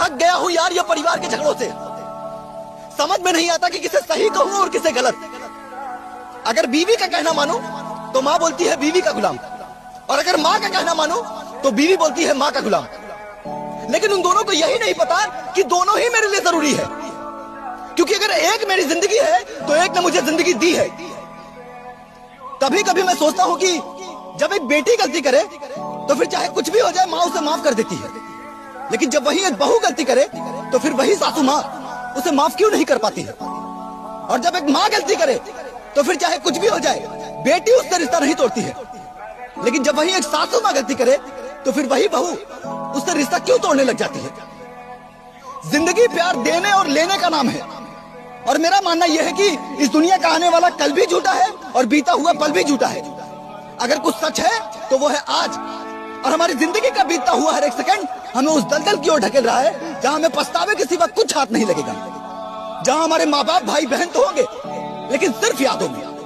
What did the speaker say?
थक गया हूँ यार ये परिवार के झगड़ों से। समझ में नहीं आता कि किसे सही कहूँ और किसे गलत। अगर बीवी का कहना मानो तो माँ बोलती है बीवी का गुलाम, और अगर माँ का कहना मानो तो बीवी बोलती है माँ का गुलाम। लेकिन उन दोनों को यही नहीं पता कि दोनों ही मेरे लिए जरूरी है, क्योंकि अगर एक मेरी जिंदगी है तो एक ने मुझे जिंदगी दी है। कभी कभी मैं सोचता हूँ कि जब एक बेटी गलती करे तो फिर चाहे कुछ भी हो जाए माँ उसे माफ कर देती है, लेकिन जब वही एक बहू गलती करे तो फिर वही सासू माँ उसे माफ क्यों नहीं कर पाती है। और जब एक माँ गलती करे तो फिर चाहे कुछ भी हो जाए बेटी उससे रिश्ता नहीं तोड़ती है, लेकिन जब वही एक सासू माँ गलती करे तो फिर वही बहू उससे रिश्ता क्यों तोड़ने लग जाती है। जिंदगी प्यार देने और लेने का नाम है, और मेरा मानना यह है कि इस दुनिया का आने वाला कल भी झूठा है और बीता हुआ पल भी झूठा है। अगर कुछ सच है तो वो है आज, और हमारी जिंदगी का बीतता हुआ हर एक सेकंड हमें उस दलदल की ओर ढकेल रहा है जहां हमें पछतावे के सिवा कुछ हाथ नहीं लगेगा, जहां हमारे माँ बाप भाई बहन तो होंगे लेकिन सिर्फ यादों में।